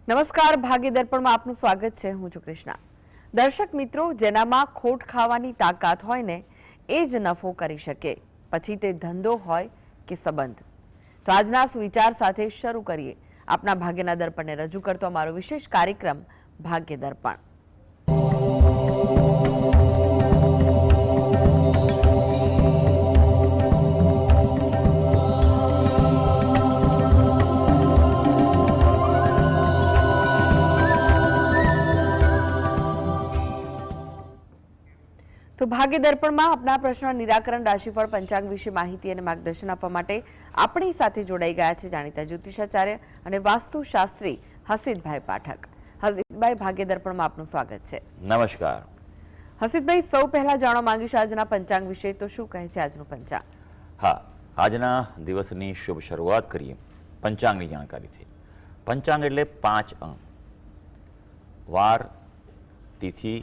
નમસ્કાર, ભાગ્ય દર્પણમાં આપનું સ્વાગત છે. હું છું કૃષ્ણા. દર્શક મિત્રો, જેનામાં ખોટ ખાવાની તાકાત હોય ને એ જ નફો કરી શકે, પછી તે ધંધો હોય કે સંબંધ. તો આજના સુવિચાર સાથે શરૂ કરીએ આપના ભાગ્યના દર્પણને રજૂ કરતો અમારો વિશેષ કાર્યક્રમ ભાગ્ય દર્પણ. તો ભાગ્ય દર્પણમાં આપના પ્રશ્નોના નિરાકરણ, રાશિફળ, પંચાંગ વિશે માહિતી અને માર્ગદર્શન આપવા માટે આપણી સાથે જોડાઈ ગયા છે જાણીતા જ્યોતિષાચાર્ય અને વાસ્તુશાસ્ત્રી હસીતભાઈ પાઠક. હસીતભાઈ, ભાગ્ય દર્પણમાં આપનું સ્વાગત છે. નમસ્કાર. હસીતભાઈ, સૌ પહેલા જાણવા માંગીશ આજના પંચાંગ વિશે. તો શું કહે છે આજનું પંચાંગ? હા, આજના દિવસની શુભ શરૂઆત કરીએ પંચાંગની જાણકારીથી. પંચાંગ એટલે 5 અંક: વાર, તિથિ,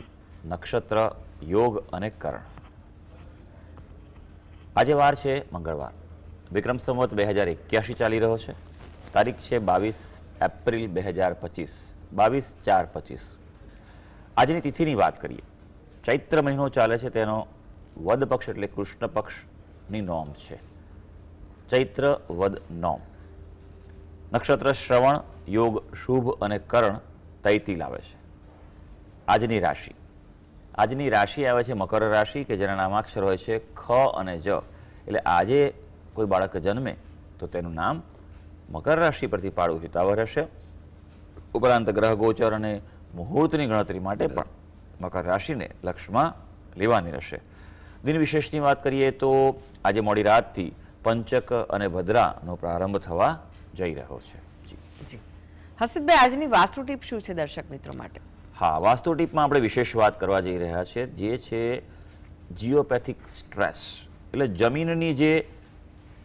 નક્ષત્ર, યોગ અને કરણ. આજે વાર છે મંગળવાર. વિક્રમ સંવત 2081 ચાલી રહ્યો છે. તારીખ છે 22 એપ્રિલ 2025, 22/4/25. આજની તિથિની વાત કરીએ. ચૈત્ર મહિનો ચાલે છે, તેનો વદ પક્ષ એટલે કૃષ્ણ પક્ષની નોમ છે. ચૈત્ર વદ નોમ. નક્ષત્ર શ્રવણ, યોગ શુભ અને કરણ તૈતી લાવે છે. આજની રાશિ આવે છે મકર રાશિ, કે જેના નામાક્ષર હોય છે ખ અને જ. એટલે આજે કોઈ બાળક જન્મે તો તેનું નામ મકર રાશિ પરથી પાડવું હિતાવહ રહેશે. ઉપરાંત ગ્રહ ગોચર અને મુહૂર્તની ગણતરી માટે પણ મકર રાશિને લક્ષમાં લેવાની રહેશે. દિન વિશેષની વાત કરીએ તો આજે મોડી રાતથી પંચક અને ભદ્રાનો પ્રારંભ થવા જઈ રહ્યો છે. જી હસીતભાઈ, આજની વાસ્તુ ટીપ શું છે દર્શક મિત્રો માટે? હા, વાસ્તુ ટીપમાં આપણે વિશેષ વાત કરવા જઈ રહ્યા છીએ, જે છે જીઓપેથિક સ્ટ્રેસ. એટલે જમીનની જે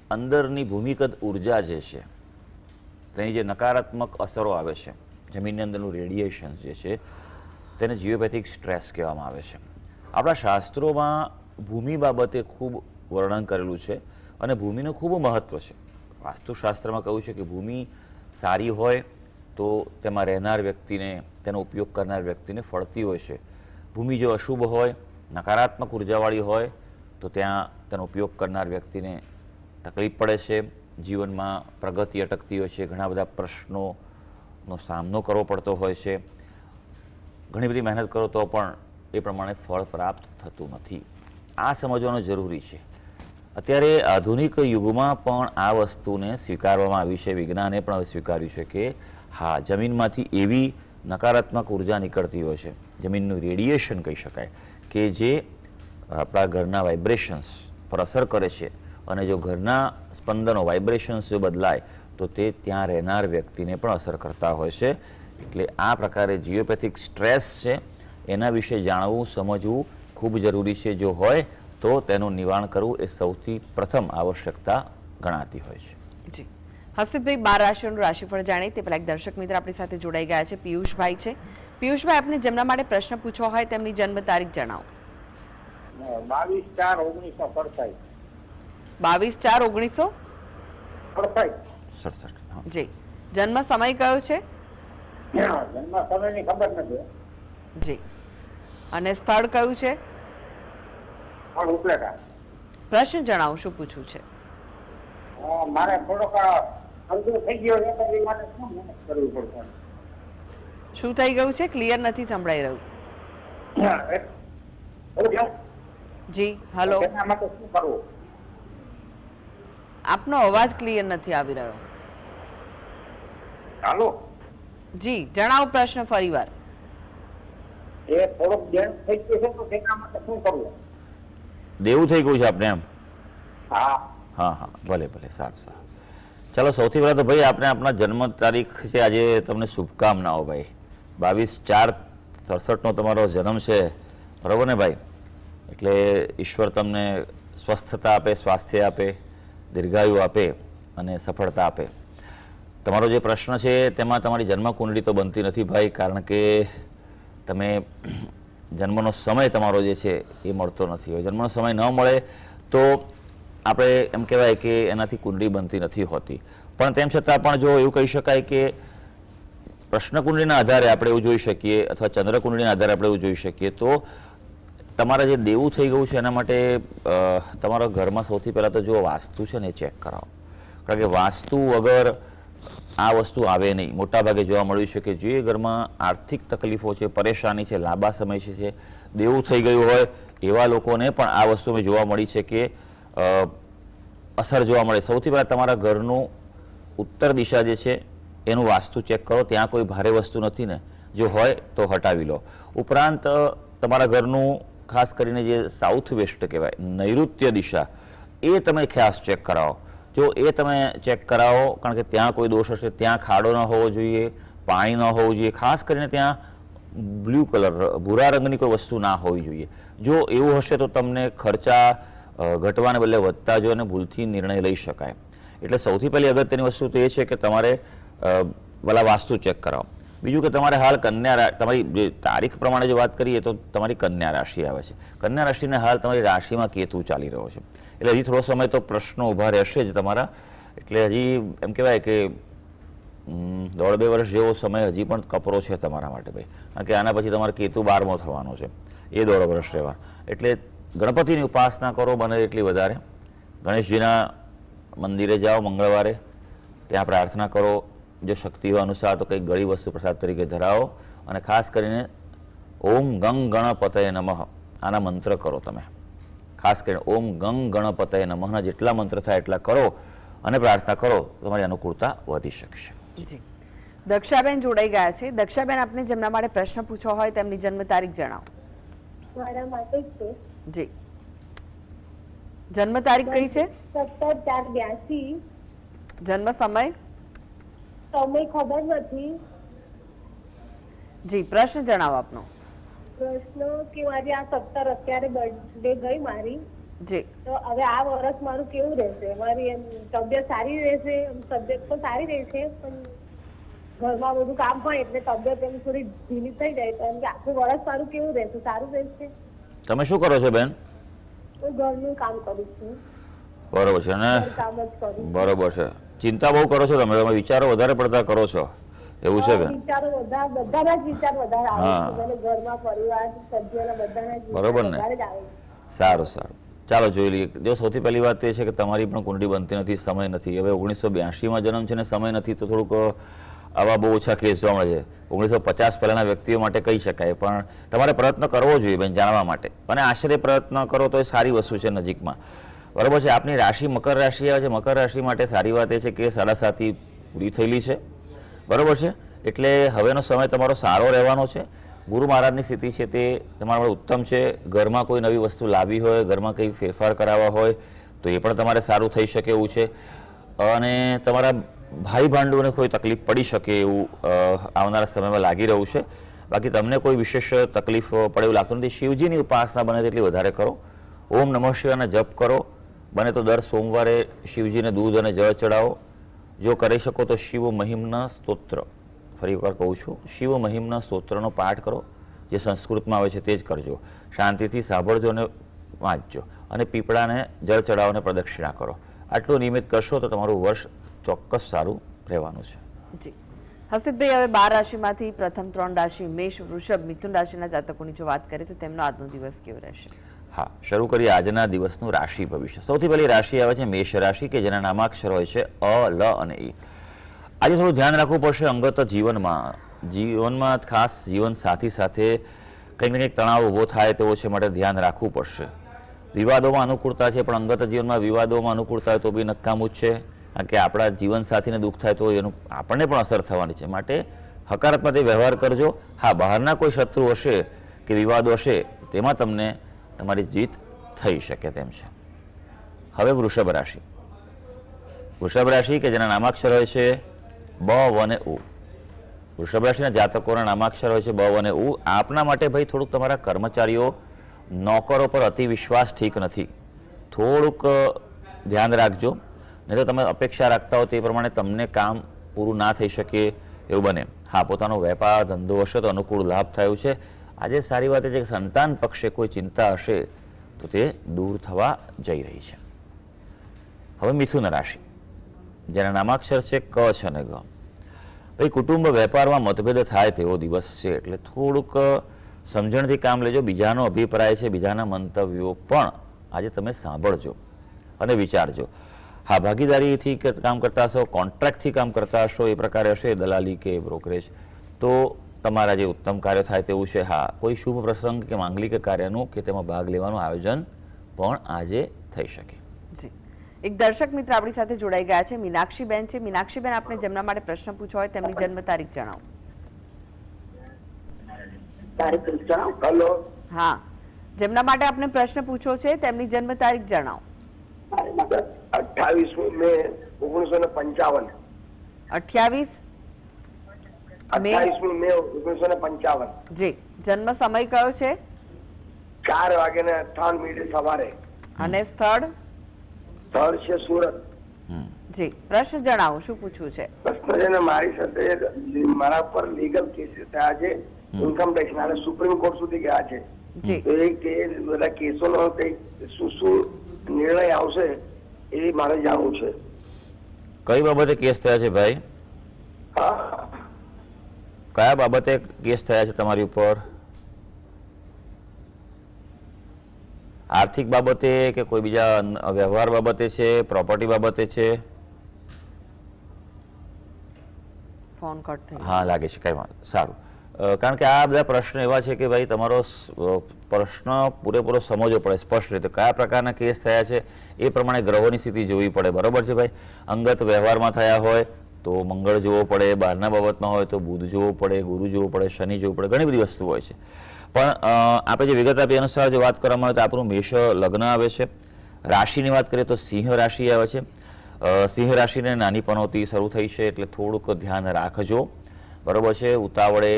અંદરની ભૂમિગત ઉર્જા જે છે, તેની જે નકારાત્મક અસરો આવે છે, જમીનની અંદરનું રેડિયેશન જે છે, તેને જીઓપેથિક સ્ટ્રેસ કહેવામાં આવે છે. આપણા શાસ્ત્રોમાં ભૂમિ બાબતે ખૂબ વર્ણન કરેલું છે અને ભૂમિનું ખૂબ મહત્ત્વ છે. વાસ્તુશાસ્ત્રમાં કહ્યું છે કે ભૂમિ સારી હોય તો તેમાં રહેનાર વ્યક્તિને, તેનો ઉપયોગ કરનાર વ્યક્તિને ફળતી હોય છે. ભૂમિ જો અશુભ હોય, નકારાત્મક ઉર્જાવાળી હોય, તો ત્યાં તેનો ઉપયોગ કરનાર વ્યક્તિને તકલીફ પડે છે, જીવનમાં પ્રગતિ અટકતી હોય છે, ઘણા બધા પ્રશ્નોનો સામનો કરવો પડતો હોય છે. ઘણી બધી મહેનત કરો તો પણ એ પ્રમાણે ફળ પ્રાપ્ત થતું નથી. આ સમજવાનું જરૂરી છે. અત્યારે આધુનિક યુગમાં પણ આ વસ્તુને સ્વીકારવામાં આવી છે. વિજ્ઞાને પણ હવે સ્વીકાર્યું છે કે હા, જમીનમાંથી એવી નકારાત્મક ઉર્જા નીકળતી હોય છે, જમીનનું રેડિયેશન કહી શકાય, કે જે આપણા ઘરના વાઇબ્રેશન્સ પર અસર કરે છે. અને જો ઘરના સ્પંદનો, વાઇબ્રેશન્સ જો બદલાય તો તે ત્યાં રહેનાર વ્યક્તિને પણ અસર કરતા હોય છે. એટલે આ પ્રકારે જીઓપેથિક સ્ટ્રેસ છે, એના વિશે જાણવું, સમજવું ખૂબ જરૂરી છે. જો હોય તો તેનું નિવારણ કરવું એ સૌથી પ્રથમ આવશ્યકતા ગણાતી હોય છે. જી હસીતભાઈ, 12 રાશિઓનું રાશિફળ જાણીએ તે પહેલા એક દર્શક મિત્ર આપણી સાથે જોડાઈ ગયા છે. પિયુષભાઈ છે. પિયુષભાઈ, આપને જેમના માટે પ્રશ્ન પૂછવો હોય તેમની જન્મ તારીખ જણાવો. 22/4/1967. 22/4/1967. જી. જન્મ સમય કયો છે? જન્મ સમયની ખબર નથી. જી. અને સ્થળ કયું છે? ઉપલેટા. પ્રશ્ન જણાવો, શું પૂછવું છે? મારે થોડોક અડધો થઈ ગયો છે, તો એ માટે શું મહેનત કરવી પડશે? શું થઈ ગયું છે? ક્લિયર નથી સંભળાઈ રહ્યું. જી, હલો. એના માટે શું કરવું? આપનો અવાજ ક્લિયર નથી આવી રહ્યો. હાલો. જી, જણાવો પ્રશ્ન ફરીવાર. એ થોડોક ડેન્સ થઈ ગયો છે, તો તેના માટે શું કરવું? દેવું થઈ ગયું છે આપણે એમ? હા હા હા, ભલે ભલે, સારું સારું. ચાલો, સૌથી પહેલાં તો ભાઈ આપણે આપણા જન્મ તારીખ છે, આજે તમને શુભકામનાઓ ભાઈ. 22/4/67નો તમારો જન્મ છે, બરાબર ને ભાઈ? એટલે ઈશ્વર તમને સ્વસ્થતા આપે, સ્વાસ્થ્ય આપે, દીર્ઘાયુ આપે અને સફળતા આપે. તમારો જે પ્રશ્ન છે તેમાં તમારી જન્મકુંડળી તો બનતી નથી ભાઈ, કારણ કે તમે જન્મનો સમય તમારો જે છે એ મળતો નથી. હવે જન્મનો સમય ન મળે તો આપણે એમ કહેવાય કે એનાથી કુંડળી બનતી નથી હોતી. પણ તેમ છતાં પણ જો એવું કહી શકાય કે પ્રશ્નકુંડળીના આધારે આપણે એવું જોઈ શકીએ અથવા ચંદ્રકુંડળીના આધારે આપણે એવું જોઈ શકીએ તો તમારા જે દેવું થઈ ગયું છે એના માટે તમારા ઘરમાં સૌથી પહેલાં તો જો વાસ્તુ છે ને એ ચેક કરાવો. કારણ કે વાસ્તુ વગર આ વસ્તુ આવે નહીં. મોટાભાગે જોવા મળ્યું છે કે જે ઘરમાં આર્થિક તકલીફો છે, પરેશાની છે, લાંબા સમય છે, દેવું થઈ ગયું હોય એવા લોકોને પણ આ વસ્તુ મેં જોવા મળી છે કે અસર જોવા મળે. સૌથી પહેલાં તમારા ઘરનું ઉત્તર દિશા જે છે એનું વાસ્તુ ચેક કરો, ત્યાં કોઈ ભારે વસ્તુ નથી ને, જો હોય તો હટાવી લો. ઉપરાંત તમારા ઘરનું ખાસ કરીને જે સાઉથ વેસ્ટ કહેવાય, નૈઋત્ય દિશા, એ તમે ખાસ ચેક કરાવો. જો એ તમે ચેક કરાવો, કારણ કે ત્યાં કોઈ દોષ હશે, ત્યાં ખાડો ન હોવો જોઈએ, પાણી ન હોવું જોઈએ, ખાસ કરીને ત્યાં બ્લુ કલર, ભૂરા રંગની કોઈ વસ્તુ ના હોવી જોઈએ. જો એવું હશે તો તમને ખર્ચા ઘટવાને બદલે વધતા જો અને ભૂલથી નિર્ણય લઈ શકાય. એટલે સૌથી પહેલી અગત્યની વસ્તુ તો એ છે કે તમારે ભલા વાસ્તુ ચેક કરાવો. બીજું કે તમારે હાલ કન્યા, તમારી જે તારીખ પ્રમાણે જો વાત કરીએ તો તમારી કન્યા રાશિ આવે છે. કન્યા રાશિને હાલ તમારી રાશિમાં કેતુ ચાલી રહ્યો છે. એટલે હજી થોડો સમય તો પ્રશ્નો ઊભા રહેશે જ તમારા. એટલે હજી એમ કહેવાય કે 1.5-2 વર્ષ જેવો સમય હજી પણ કપરો છે તમારા માટે ભાઈ. કારણ કે આના પછી તમારે કેતુ 12મો થવાનો છે, એ 1.5 વર્ષ રહેવા. એટલે ગણપતિની ઉપાસના કરો બને એટલી વધારે. ગણેશજીના મંદિરે જાઓ મંગળવારે, ત્યાં પ્રાર્થના કરો. જો શક્તિ હોય અનુસાર તો કંઈક ગળી વસ્તુ પ્રસાદ તરીકે ધરાવો. અને ખાસ કરીને ઓમ ગંગ ગણપતય નમઃ આના મંત્ર કરો તમે. ખાસ કરીને ઓમ ગંગ ગણપતય નમઃના જેટલા મંત્ર થાય એટલા કરો અને પ્રાર્થના કરો, તમારી અનુકૂળતા વધી શકશે. જી, દક્ષાબેન જોડાઈ ગયા છે. દક્ષાબેન, આપને જેમના માટે પ્રશ્ન પૂછવો હોય તેમની જન્મ તારીખ જણાવો. મારા માટે છે. જી, જન્મ તારીખ કઈ છે? 17/4/82. જન્મ સમય? સમય ખબર નથી. જી, પ્રશ્ન જણાવો આપનો. પ્રશ્ન કે મારી આ 17 અત્યારે બર્થડે ગઈ મારી, જી, તો હવે આ વર્ષ મારું કેવું રહેશે? મારી એમ તબિયત સારી રહેશે? તબિયત તો સારી રહેશે, પણ ઘરમાં બધું કામ હોય એટલે તબિયત એમ થોડી ઢીલી થઈ જાય. તો એમ કે આખું વર્ષ મારું કેવું રહેશે? સારું રહેશે? તમે શું કરો છો બેન? હું ઘરનું કામ કરું છું. બરોબર છે ને? કામ જ કરું. બરોબર છે. ચિંતા બહુ કરો છો તમે, તમે વિચારો વધારે પડતા કરો છો એવું છે બેન? વિચારો બધાના જ વિચાર વધારે આવે છે. મને ઘરમાં પરિવાર સભ્યોના બધાના જ વિચાર બરોબર ને? વધારે જ આવે છે. સારું સારું, ચાલો જોઈ લઈએ. જો સૌથી પહેલી વાત તો એ છે કે તમારી પણ કુંડળી બનતી નથી, સમય નથી. હવે 1982માં જન્મ છે ને સમય નથી તો થોડુંક આવા બહુ ઓછા કેસ જોવા મળે છે. 1950 પહેલાના વ્યક્તિઓ માટે કહી શકાય, પણ તમારે પ્રયત્ન કરવો જોઈએ બેન જાણવા માટે. અને આશરે પ્રયત્ન કરો તો એ સારી વસ્તુ છે નજીકમાં. બરાબર છે. આપની રાશિ મકર રાશિ આવે છે. મકર રાશિ માટે સારી વાત એ છે કે 7.5 પૂરી થયેલી છે. બરાબર છે. એટલે હવેનો સમય તમારો સારો રહેવાનો છે. ગુરુ મહારાજની સ્થિતિ છે તે તમારા માટે ઉત્તમ છે. ઘરમાં કોઈ નવી વસ્તુ લાવી હોય, ઘરમાં કંઈ ફેરફાર કરાવવા હોય તો એ પણ તમારે સારું થઈ શકે એવું છે. અને તમારા ભાઈ ભાંડુઓને કોઈ તકલીફ પડી શકે એવું આવનારા સમયમાં લાગી રહ્યું છે. બાકી તમને કોઈ વિશેષ તકલીફ પડે એવું લાગતું નથી. શિવજીની ઉપાસના બને તેટલી વધારે કરો. ઓમ નમઃ શિવાયના જપ કરો. બને તો દર સોમવારે શિવજીને દૂધ અને જળ ચડાવો. જો કરી શકો તો શિવ મહિમ્ન સ્તોત્ર, ફરી એકવાર કહું છું, શિવ મહિમ્ન સ્તોત્રનો પાઠ કરો. જે સંસ્કૃતમાં આવે છે તે જ કરજો. શાંતિથી સાંભળજો અને વાંચજો. અને પીપળાને જળ ચડાવવાને પ્રદક્ષિણા કરો. આટલું નિયમિત કરશો તો તમારું વર્ષ ચોક્કસ સારું રહેવાનું છે. જી, હર્ષિતભાઈ, હવે 12 રાશિમાંથી પ્રથમ 3 રાશિ મેષ, વૃષભ, મિથુન રાશિના જાતકોની જો વાત કરીએ તો તેમનો આજનો દિવસ કેવો રહેશે? હા, શરૂ કરીએ આજના દિવસનું રાશિ ભવિષ્ય. સૌથી પહેલી રાશિ આવે છે મેષ રાશિ, કે જેના નામાક્ષર હોય છે અ, લ અને ઈ. આજે થોડું ધ્યાન રાખવું પડશે અંગત જીવનમાં ખાસ જીવન સાથી સાથે કંઈક ને કંઈક તણાવ ઊભો થાય તેવો છે, માટે ધ્યાન રાખવું પડશે. વિવાદોમાં અનુકૂળતા છે, પણ અંગત જીવનમાં વિવાદોમાં અનુકૂળતા હોય તો બી નકામું જ છે. કારણ કે આપણા જીવન સાથીને દુઃખ થાય તો એનું આપણને પણ અસર થવાની છે. માટે હકારાત્મક વ્યવહાર કરજો. હા, બહારના કોઈ શત્રુ હશે કે વિવાદો હશે તેમાં તમને તમારી જીત થઈ શકે તેમ છે. હવે વૃષભ રાશિ. વૃષભ રાશિ કે જેના નામાક્ષર હોય છે બ અને ઉ. વૃષભ રાશિના જાતકોના નામાક્ષર હોય છે બ અને ઉ. આપના માટે ભાઈ થોડુંક તમારા કર્મચારીઓ, નોકરો પર અતિ વિશ્વાસ ઠીક નથી. થોડુંક ધ્યાન રાખજો, નહીં તો તમે અપેક્ષા રાખતા હો તે પ્રમાણે તમને કામ પૂરું ના થઈ શકે એવું બને. હા, પોતાનો વેપાર ધંધો હશે તો અનુકૂળ લાભ થયું છે. આજે સારી વાત એ છે કે સંતાન પક્ષે કોઈ ચિંતા હશે તો તે દૂર થવા જઈ રહી છે. હવે મિથુન રાશિ, જેના નામાક્ષર છે ક છે અને ગ. ભાઈ કુટુંબ વેપારમાં મતભેદ થાય તેવો દિવસ છે, એટલે થોડુંક સમજણથી કામ લેજો. બીજાનો અભિપ્રાય છે, બીજાના મંતવ્યો પણ આજે તમે સાંભળજો અને વિચારજો. હા, ભાગીદારીથી કામ કરતા હશો, કોન્ટ્રાક્ટથી કામ કરતા હશો, એ પ્રકારે હશે દલાલી કે બ્રોકરેજ, તો તમારા જે ઉત્તમ કાર્ય થાય તેવું છે. હા, કોઈ શુભ પ્રસંગ કે માંગલિક કાર્યનું કે તેમાં ભાગ લેવાનું આયોજન પણ આજે થઈ શકે. જી, એક દર્શક મિત્ર આપણી સાથે જોડાઈ ગયા છે, મીનાક્ષીબેન છે. મીનાક્ષીબેન, આપને જેમના માટે પ્રશ્ન પૂછવો હોય તેમની જન્મ તારીખ જણાવો. હેલો, હા, જેમના માટે આપને પ્રશ્ન પૂછવો છે તેમની જન્મ તારીખ જણાવો. 28 મે 1955. 28 મે 1955. જી, જન્મ સમય કયો છે? 4:58 સવારે. અને સ્થળ? સ્થળ છે સુરત. જી, પ્રશ્ન જણાવો, શું પૂછવું છે? પ્રશ્ન છે ને, મારી સાથે મારા પર લીગલ કેસીસ થયા છે, ઇન્કમ ટેક્સ ના, સુપ્રીમ કોર્ટ સુધી ગયા છે. જી, તો એ બધા કેસોનો કઈ શું નિર્ણય આવશે એ મારે જાણવું છે. કઈ બાબતે કેસ થયા છે ભાઈ? હા, કયા બાબતે કેસ થયા છે તમારી ઉપર? આર્થિક બાબતે કે કોઈ બીજા વ્યવહાર બાબતે છે, પ્રોપર્ટી બાબતે છે? ફોન કટ થઈ. હા, લાગે છે. કઈ વાંધો, સારું. કારણ કે આ બધા પ્રશ્ન એવા છે કે ભાઈ તમારો પ્રશ્ન પૂરેપૂરો સમજવો પડે સ્પષ્ટ રીતે. કયા પ્રકારના કેસ થયા છે એ પ્રમાણે ગ્રહોની સ્થિતિ જોવી પડે, બરોબર છે ભાઈ? અંગત વ્યવહારમાં થયા હોય તો મંગળ જોવો પડે, બહારના બાબતમાં હોય તો બુધ જોવો પડે, ગુરુ જોવો પડે, શનિ જોવું પડે, ઘણી બધી વસ્તુ હોય છે. પણ આપણે જે વિગત આપી અનુસાર જો વાત કરવામાં આવે તો આપણું મેષ લગ્ન આવે છે. રાશિની વાત કરીએ તો સિંહ રાશિ આવે છે. સિંહ રાશિને નાની પનોતી શરૂ થઈ છે, એટલે થોડુંક ધ્યાન રાખજો, બરોબર છે? ઉતાવળે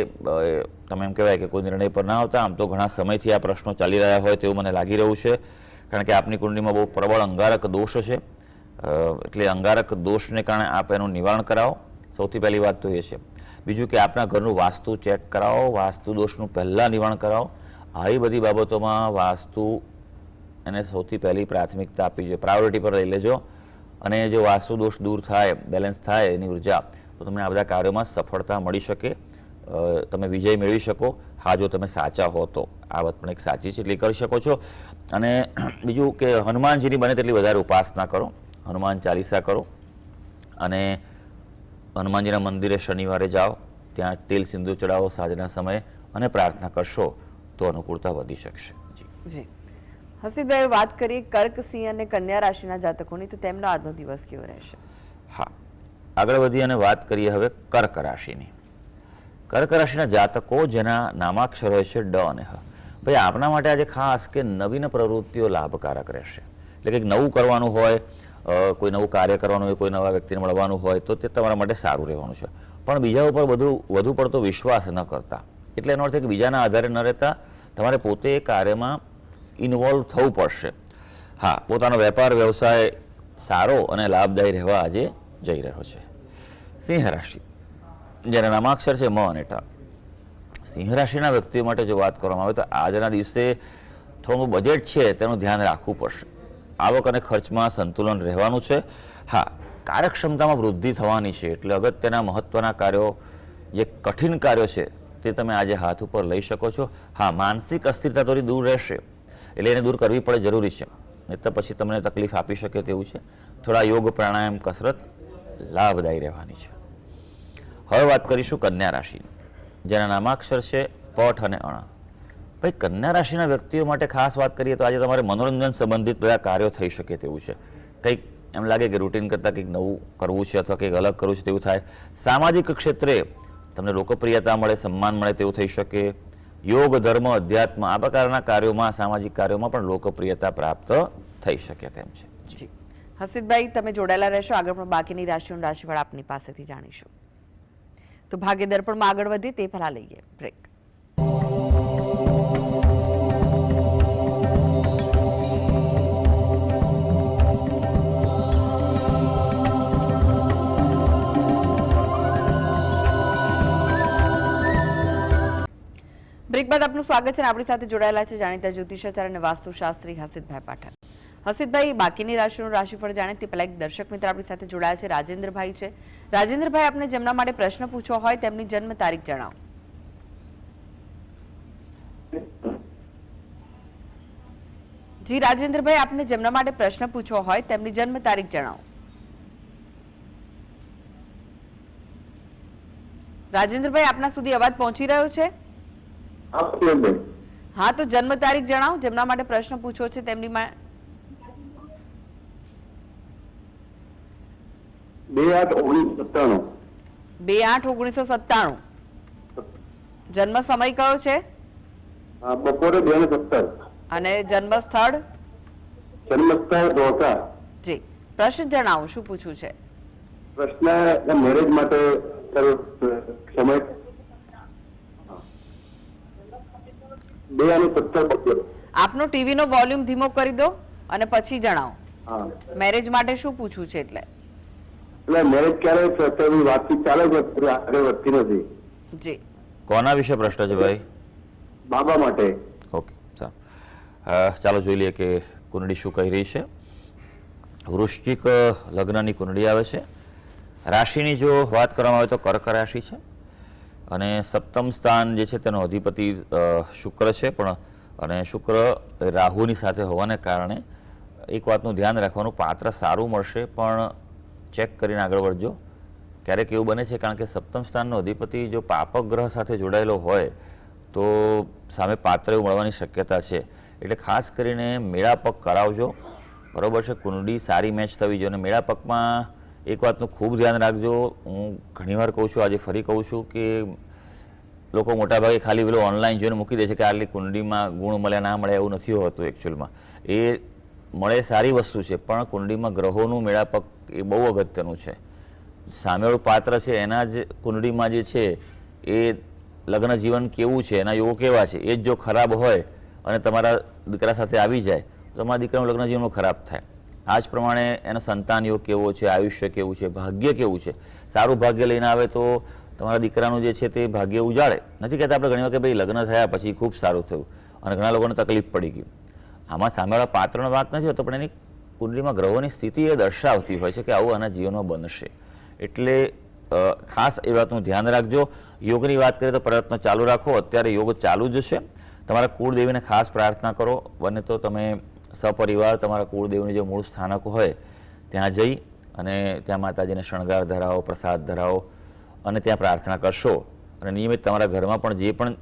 તમે એમ કહેવાય કે કોઈ નિર્ણય પર ના આવતા. આમ તો ઘણા સમયથી આ પ્રશ્નો ચાલી રહ્યા હોય તેવું મને લાગી રહ્યું છે, કારણ કે આપની કુંડળીમાં બહુ પ્રબળ અંગારક દોષ છે. એટલે અંગારક દોષને કારણે આપ એનું નિવારણ કરાવો. સૌથી પહેલી વાત તો એ છે. બીજું કે આપના ઘરનું વાસ્તુ ચેક કરાવો, વાસ્તુ દોષનું પહેલાં નિવારણ કરાવો. આવી બધી બાબતોમાં વાસ્તુ એને સૌથી પહેલી પ્રાથમિકતા આપવી જોઈએ, પ્રાયોરિટી પર લઈ લેજો. અને જો વાસ્તુ દોષ દૂર થાય, બેલેન્સ થાય એની ઉર્જા, તો તમને આ બધા કાર્યોમાં સફળતા મળી શકે, તમે વિજય મેળવી શકો. હા, જો તમે સાચા હો તો આ વાત પણ એક સાચી છે, એટલે કરી શકો છો. અને બીજું કે હનુમાનજીની બને તેટલી વધારે ઉપાસના કરો, હનુમાન ચાલીસા કરો, અને હનુમાનજીના મંદિરે શનિવારે જાઓ, ત્યાં તેલ સિંદૂર ચડાવો સાંજના સમયે, અને પ્રાર્થના કરશો તો અનુકૂળતા વધી શકશે. જી જી, હસીભાઈ, વાત કરીએ કર્ક, સિંહ અને કન્યા રાશિના જાતકોની, તો તેમનો આજનો દિવસ કેવો રહેશે? હા, આગળ વધી અને વાત કરીએ હવે કર્ક રાશિની. કર્ક રાશિના જાતકો જેના નામાક્ષર હોય છે ડ અને હ. ભાઈ, આપના માટે આજે ખાસ કે નવીન પ્રવૃત્તિઓ લાભકારક રહેશે. એટલે કંઈક નવું કરવાનું હોય, કોઈ નવું કાર્ય કરવાનું હોય, કોઈ નવા વ્યક્તિને મળવાનું હોય તો તે તમારા માટે સારું રહેવાનું છે. પણ બીજા ઉપર વધુ પડતો વિશ્વાસ ન કરતા. એટલે એનો અર્થ કે બીજાના આધારે ન રહેતા તમારે પોતે એ કાર્યમાં ઇન્વોલ્વ થવું પડશે. હા, પોતાનો વેપાર વ્યવસાય સારો અને લાભદાયી રહેવા આજે જઈ રહ્યો છે. સિંહ રાશિ, જેના નામાક્ષર છે મ અને ટ. સિંહ રાશિના વ્યક્તિઓ માટે જો વાત કરવામાં આવે તો આજના દિવસે થોડું બજેટ છે તેનું ધ્યાન રાખવું પડશે. આવક અને ખર્ચમાં સંતુલન રહેવાનું છે. હા, કાર્યક્ષમતામાં વૃદ્ધિ થવાની છે, એટલે અગત્યના મહત્વના કાર્યો, જે કઠિન કાર્યો છે તે તમે આજે હાથ ઉપર લઈ શકો છો. હા, માનસિક અસ્થિરતા થોડી દૂર રહેશે, એટલે એને દૂર કરવી પડે, જરૂરી છે, નહીં તો પછી તમને તકલીફ આપી શકે તેવું છે. થોડા યોગ, પ્રાણાયામ, કસરત લાભદાયી રહેવાની છે. હવે વાત કરીશું કન્યા રાશિ, જેના નામાક્ષર છે પઠ અને અણ. ભાઈ, કન્યા રાશિના વ્યક્તિઓ માટે ખાસ વાત કરીએ તો આજે તમારે મનોરંજન સંબંધિત બધા કાર્યો થઈ શકે તેવું છે. કંઈક એમ લાગે કે રૂટીન કરતાં કંઈક નવું કરવું છે અથવા કંઈક અલગ કરવું છે તેવું થાય. સામાજિક ક્ષેત્રે તમને લોકપ્રિયતા મળે, સન્માન મળે તેવું થઈ શકે. યોગ, ધર્મ, અધ્યાત્મ આ પ્રકારના કાર્યોમાં, સામાજિક કાર્યોમાં પણ લોકપ્રિયતા પ્રાપ્ત થઈ શકે તેમ છે. જી, હસીદભાઈ, તમે જોડાયેલા રહેશો. આગળ પણ બાકીની રાશિઓનું રાશિફળ આપની પાસેથી જાણીશું. તો ભાગ્ય દર્પણમાં આગળ વધીએ તે પહેલા લઈએ બ્રેક. બ્રેક બાદ આપનું સ્વાગત છે. આપણી સાથે જોડાયેલા છે જાણીતા જ્યોતિષાચાર્ય અને વાસ્તુશાસ્ત્રી હસીદભાઈ પાઠક. હસીતભાઈ, બાકીની રાશિનું રાશિફળ જાણે તે પહેલા એક દર્શક મિત્ર આપણી સાથે જોડાયા છે, રાજેન્દ્રભાઈ છે. રાજેન્દ્રભાઈ, આપને જેમના માટે પ્રશ્ન પૂછવો હોય તેમની જન્મ તારીખ જણાવો. જી રાજેન્દ્રભાઈ, આપને જેમના માટે પ્રશ્ન પૂછવો હોય તેમની જન્મ તારીખ જણાવો. રાજેન્દ્રભાઈ, આપના સુધી અવાજ પહોંચી રહ્યો છે? હા, તો જન્મ તારીખ જણાવો, જેમના માટે પ્રશ્ન પૂછવો છે તેમની 2/8/1997. 2/8/1997. જન્મ સમય કયો છે? બપોરે 2:17. અને જન્મ સ્થળ? જન્મસ્થળ ધોળકા. જી, પ્રશ્ન જણાવો, શું પૂછવું છે? પ્રશ્ન મેરેજ માટે સમય 2:17. આપનો ટીવી નો વોલ્યુમ ધીમો કરી દો અને પછી જણાવો. હા, મેરેજ માટે શું પૂછવું છે? એટલે મેરેજ ક્યારે થશે એવી વાતચીત ચાલે છે, આગળ વધતી નથી. જી, કોના વિશે પ્રશ્ન છે ભાઈ? બાબા માટે. ઓકે, સારું. ચાલો જોઈ લઈએ કે કુંડળી શું કહી રહી છે. વૃશ્ચિક લગ્નની કુંડળી આવે છે. રાશિની જો વાત કરવામાં આવે તો કર્ક રાશિ છે અને સપ્તમ સ્થાન જે છે તેનો અધિપતિ શુક્ર છે, પણ અને શુક્ર રાહુની સાથે હોવાને કારણે એક વાતનું ધ્યાન રાખવાનું, પાત્ર સારું મળશે પણ ચેક કરીને આગળ વધજો. ક્યારેક એવું બને છે કારણ કે સપ્તમ સ્થાનનો અધિપતિ જો પાપક ગ્રહ સાથે જોડાયેલો હોય તો સામે પાત્ર એવું મળવાની શક્યતા છે. એટલે ખાસ કરીને મેળાપક કરાવજો, બરાબર છે. કુંડળી સારી મેચ થવી જોઈએ અને મેળાપકમાં એક વાતનું ખૂબ ધ્યાન રાખજો. હું ઘણીવાર કહું છું, આજે ફરી કહું છું કે લોકો મોટાભાગે ખાલી પેલો ઓનલાઈન જોઈને મૂકી દે છે કે આટલી કુંડળીમાં ગુણ મળે ના મળે, એવું નથી હોતું. એકચ્યુઅલમાં એ મળે સારી વસ્તુ છે, પણ કુંડળીમાં ગ્રહોનું મેળાપક એ બહુ અગત્યનું છે. સામેવાળું પાત્ર છે એના જ કુંડળીમાં જે છે એ લગ્ન જીવન કેવું છે, એના યોગો કેવા છે, એ જ જો ખરાબ હોય અને તમારા દીકરા સાથે આવી જાય તો તમારા દીકરાનું લગ્ન જીવન ખરાબ થાય. આ જ પ્રમાણે એનો સંતાન યોગ કેવો છે, આયુષ્ય કેવું છે, ભાગ્ય કેવું છે. સારું ભાગ્ય લઈને આવે તો તમારા દીકરાનું જે છે તે ભાગ્ય ઉજાળે. નથી કહેતા આપણે ઘણી વખત ભાઈ લગ્ન થયા પછી ખૂબ સારું થયું અને ઘણા લોકોને તકલીફ પડી ગઈ. આમાં સામેવાળા પાત્રનો વાત નથી હોતો, પણ એની કુંડળીમાં ગ્રહોની સ્થિતિ એ દર્શાવતી હોય છે કે આવું આના જીવનમાં બનશે. એટલે ખાસ એ વાતનું ધ્યાન રાખજો. યોગની વાત કરીએ તો પ્રયત્ન ચાલુ રાખો. અત્યારે યોગ ચાલુ જ છે. તમારા કુળદેવીને ખાસ પ્રાર્થના કરો, બને તો તમે સપરિવાર તમારા કુળદેવીનું જે મૂળ સ્થાનક હોય ત્યાં જઈ અને ત્યાં માતાજીને શણગાર ધરાવો, પ્રસાદ ધરાવો અને ત્યાં પ્રાર્થના કરશો. અને નિયમિત તમારા ઘરમાં પણ જે પણ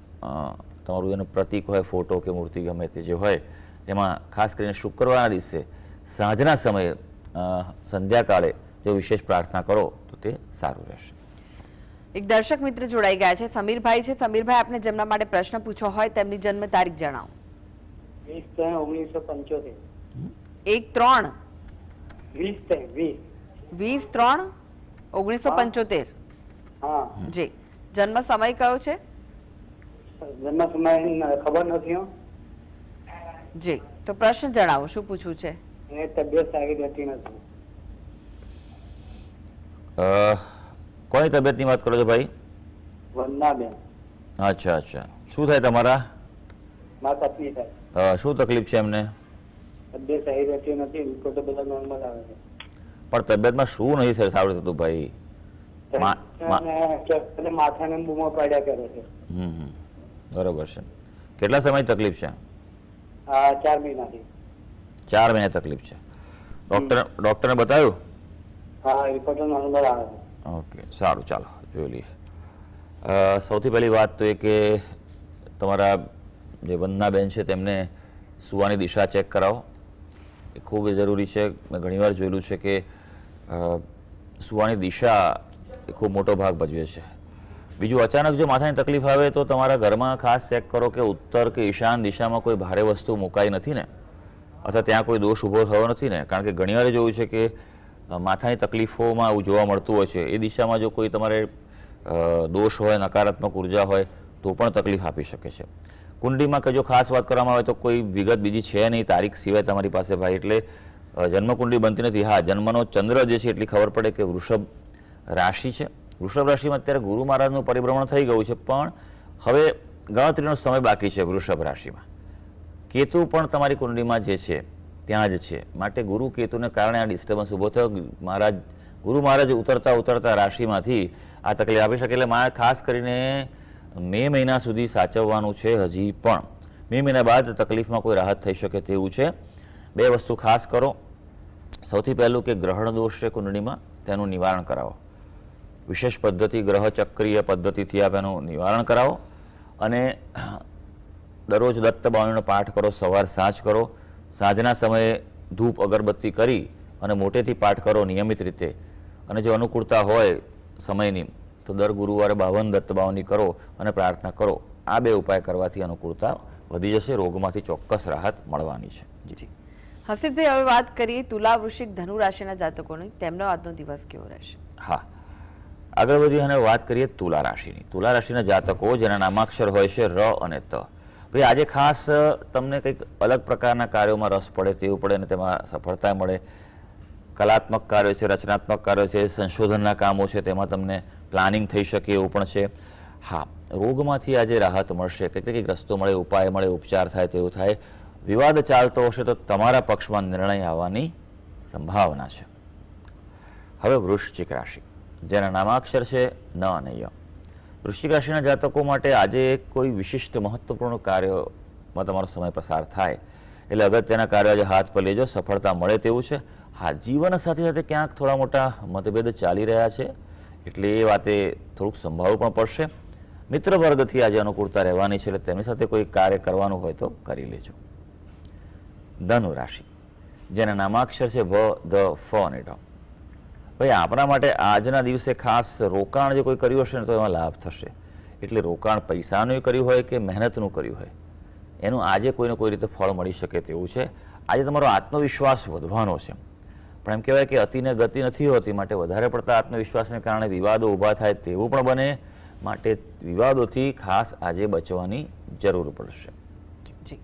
તમારું એનું પ્રતીક હોય, ફોટો કે મૂર્તિ ગમે તે જે હોય, તેમાં ખાસ કરીને શુક્રવારના દિવસે સાંજના સમયે સંધ્યાકાળે જો વિશેષ પ્રાર્થના કરો તો તે સારું રહેશે. એક દર્શક મિત્ર જોડાઈ ગયા છે, સમીરભાઈ છે. સમીરભાઈ, આપને જેમના માટે પ્રશ્ન પૂછવો હોય તેમની જન્મ તારીખ જણાવો. 20/3/1975. 20/3/1975. હા, જી, જન્મ સમય કયો છે? જન્મ સમય ખબર નથી. જી, તો પ્રશ્ન જણાવો, શું પૂછવું છે? એને તબિયત સારી રહેતી નથી. કોની તબિયતની વાત કરો છો ભાઈ? વંદનાબેન. અચ્છા અચ્છા. શું થાય તમારા? મારા પત્ની થાય. શું તકલીફ છે એમને? તબિયત સારી રહેતી નથી, રિપોર્ટ બધા નોર્મલ આવે છે. પણ તબિયતમાં શું નહીં સર સારું થતું ભાઈ? માથાને બૂમો પાડ્યા કરે છે. બરોબર છે. કેટલા સમય તકલીફ છે? 4 મહિનાથી. 4 મહિના તકલીફ છે. ડોક્ટરને બતાવ્યું? હા, રિપોર્ટ નોર્મલ આવે છે. ઓકે, સારું, ચાલો જોઈ લઈએ. સૌથી પહેલી વાત તો એ કે તમારા જે વંદનાબેન છે તેમને સુવાની દિશા ચેક કરાવો. એ ખૂબ જરૂરી છે. મેં ઘણીવાર જોયેલું છે કે સુવાની દિશા એ ખૂબ મોટો ભાગ ભજવે છે. બીજું, અચાનક જો માથાની તકલીફ આવે તો તમારા ઘરમાં ખાસ ચેક કરો કે ઉત્તર કે ઈશાન દિશામાં કોઈ ભારે વસ્તુ મુકાઈ નથી ને, અથવા ત્યાં કોઈ દોષ ઊભો થયો નથી ને. કારણ કે ઘણીવાર જોયું છે કે માથાની તકલીફોમાં આવું જોવા મળતું હોય છે. એ દિશામાં જો કોઈ તમારે દોષ હોય, નકારાત્મક ઉર્જા હોય તો પણ તકલીફ આપી શકે છે. કુંડળીમાં કે જો ખાસ વાત કરવામાં આવે તો કોઈ વિગત બીજી છે નહીં તારીખ સિવાય તમારી પાસે ભાઈ, એટલે જન્મકુંડળી બનતી નથી. હા, જન્મનો ચંદ્ર જે છે એટલી ખબર પડે કે વૃષભ રાશિ છે. વૃષભ રાશિમાં અત્યારે ગુરુ મહારાજનું પરિભ્રમણ થઈ ગયું છે, પણ હવે ગણતરીનો સમય બાકી છે વૃષભ રાશિમાં. કેતુ પણ તમારી કુંડળીમાં જે છે ત્યાં જ છે. માટે ગુરુ કેતુને કારણે આ ડિસ્ટર્બન્સ ઊભો થયો. ગુરુ મહારાજ ઉતરતા ઉતરતા રાશિમાંથી આ તકલીફ આપી શકે. એટલે મારે ખાસ કરીને મે મહિના સુધી સાચવવાનું છે. હજી પણ મે મહિના બાદ તકલીફમાં કોઈ રાહત થઈ શકે તેવું છે. 2 વસ્તુ ખાસ કરો. સૌથી પહેલું કે ગ્રહણ દોષ છે કુંડળીમાં, તેનું નિવારણ કરાવો. વિશેષ પદ્ધતિ, ગ્રહ ચક્રીય પદ્ધતિથી આપ એનું નિવારણ કરાવો. અને દરરોજ દત્ત બાવળીનો પાઠ કરો, સવાર સાંજ કરો. સાંજના સમયે ધૂપ અગરબત્તી કરી અને મોટેથી પાઠ કરો નિયમિત રીતે. અને જો અનુકૂળતા હોય સમયની તો દર ગુરુવારે 52 દત્ત બાવની કરો અને પ્રાર્થના કરો. આ 2 ઉપાય કરવાથી અનુકૂળતા વધી જશે. રોગમાંથી ચોક્કસ રાહત મળવાની છે. જી હસીબભાઈ, હવે વાત કરીએ તુલા, વૃશ્ચિક, ધનુ રાશિના જાતકોની. તેમનો આજનો દિવસ કેવો રહેશે? હા, આગળ વધી અને વાત કરીએ તુલા રાશિની. તુલા રાશિના જાતકો જેના નામાક્ષર હોય છે ર અને ત. ભાઈ, આજે ખાસ તમને કંઈક અલગ પ્રકારના કાર્યોમાં રસ પડે તેવું પડે અને તેમાં સફળતા મળે. કલાત્મક કાર્યો છે, રચનાત્મક કાર્યો છે, સંશોધનના કામો છે, તેમાં તમને પ્લાનિંગ થઈ શકે એવું પણ છે. હા, રોગમાંથી આજે રાહત મળશે. કંઈક રસ્તો મળે, ઉપાય મળે, ઉપચાર થાય તેવું થાય. વિવાદ ચાલતો હશે તો તમારા પક્ષમાં નિર્ણય આવવાની સંભાવના છે. હવે વૃશ્ચિક રાશિ જેના નામાક્ષર છે ન અને ય. વૃશ્ચિક રાશિના જાતકો માટે આજે કોઈ વિશિષ્ટ મહત્વપૂર્ણ કાર્યમાં તમારો સમય પસાર થાય. એટલે અગત્યના કાર્ય આજે હાથ પર લેજો, સફળતા મળે તેવું છે. હા, જીવન સાથે સાથે ક્યાંક થોડા મોટા મતભેદ ચાલી રહ્યા છે, એટલે એ વાતે થોડુંક સંભાળવું પણ પડશે. મિત્ર વર્ગથી આજે અનુકૂળતા રહેવાની છે, એટલે તેમની સાથે કોઈ કાર્ય કરવાનું હોય તો કરી લેજો. ધનુ રાશિ જેના નામાક્ષર છે ભ, ધ, ફ અને ઢ. ભાઈ, આપણા માટે આજના દિવસે ખાસ રોકાણ જે કોઈ કર્યું હશે ને તો એમાં લાભ થશે. એટલે રોકાણ પૈસાનું કર્યું હોય કે મહેનતનું કર્યું હોય, એનું આજે કોઈને કોઈ રીતે ફળ મળી શકે તેવું છે. આજે તમારો આત્મવિશ્વાસ વધવાનો છે. પણ એમ કહેવાય કે અતિને ગતિ નથી હોતી. માટે વધારે પડતા આત્મવિશ્વાસને કારણે વિવાદો ઊભા થાય તેવું પણ બને. માટે વિવાદોથી ખાસ આજે બચવાની જરૂર પડશે. જી,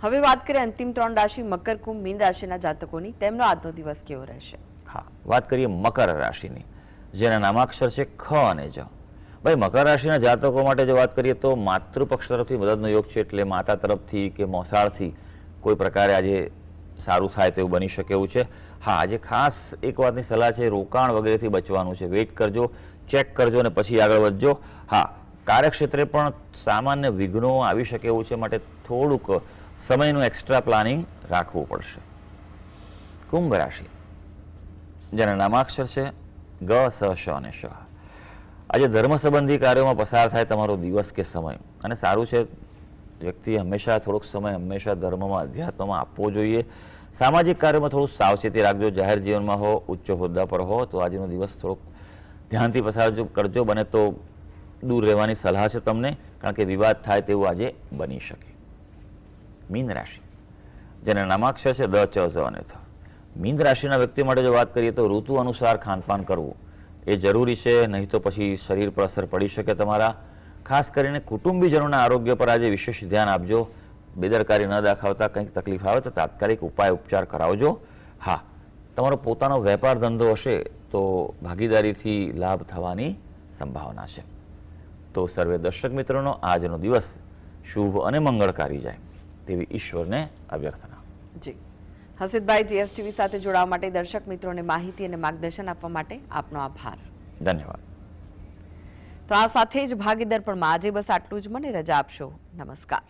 હવે વાત કરીએ અંતિમ 3 રાશિ મકર, કુંભ, મીન રાશિના જાતકોની. તેમનો આજનો દિવસ કેવો રહેશે? હા, વાત કરીએ મકર રાશિની જેના નામાક્ષર છે ખ અને જ. ભાઈ, મકર રાશિના જાતકો માટે જો વાત કરીએ તો માતૃપક્ષ તરફથી મદદનો યોગ છે. એટલે માતા તરફથી કે મોસાળથી કોઈ પ્રકારે આજે સારું થાય તેવું બની શકે એવું છે. હા, આજે ખાસ એક વાતની સલાહ છે, રોકાણ વગેરેથી બચવાનું છે. વેઇટ કરજો, ચેક કરજો અને પછી આગળ વધજો. હા, કાર્યક્ષેત્રે પણ સામાન્ય વિઘ્નો આવી શકે એવું છે. માટે થોડુંક સમયનું એક્સ્ટ્રા પ્લાનિંગ રાખવું પડશે. કુંભ રાશિ જેના નામાક્ષર છે ગ, સ, શ અને શ. આજે ધર્મ સંબંધી કાર્યોમાં પસાર થાય તમારો દિવસ કે સમય. અને સારું છે, વ્યક્તિ હંમેશા થોડોક સમય હંમેશા ધર્મમાં, અધ્યાત્મમાં આપવો જોઈએ. સામાજિક કાર્યોમાં થોડું સાવચેતી રાખજો. જાહેર જીવનમાં હો, ઉચ્ચ હોદ્દા પર હો તો આજનો દિવસ થોડોક ધ્યાનથી પસાર કરજો. બને તો દૂર રહેવાની સલાહ છે તમને, કારણ કે વિવાદ થાય તેવું આજે બની શકે. મીન રાશિ જેના નામાક્ષર છે દ, ચ, ઝ અને થ. મીન રાશિના વ્યક્તિ માટે જો વાત કરીએ તો ઋતુ અનુસાર ખાનપાન કરવું એ જરૂરી છે. નહીં તો પછી શરીર પર અસર પડી શકે તમારા. ખાસ કરીને કુટુંબીજનોના આરોગ્ય પર આજે વિશેષ ધ્યાન આપજો. બેદરકારી ન દાખવતા કંઈક તકલીફ આવે તો તાત્કાલિક ઉપાય ઉપચાર કરાવજો. હા, તમારો પોતાનો વેપાર ધંધો હશે તો ભાગીદારીથી લાભ થવાની સંભાવના છે. તો સર્વે દર્શક મિત્રોનો આજનો દિવસ શુભ અને મંગળકારી જાય તેવી ઈશ્વરને અભ્યર્થના. જી, હસીબભાઈ, જીએસટીવી સાથે જોડાવા માટે, દર્શક મિત્રોને માહિતી અને માર્ગદર્શન આપવા માટે આપનો આભાર. ધન્યવાદ. તો આ સાથે જ ભાગીદાર પણ આજે બસ આટલું જ. મને રજા આપશો. નમસ્કાર.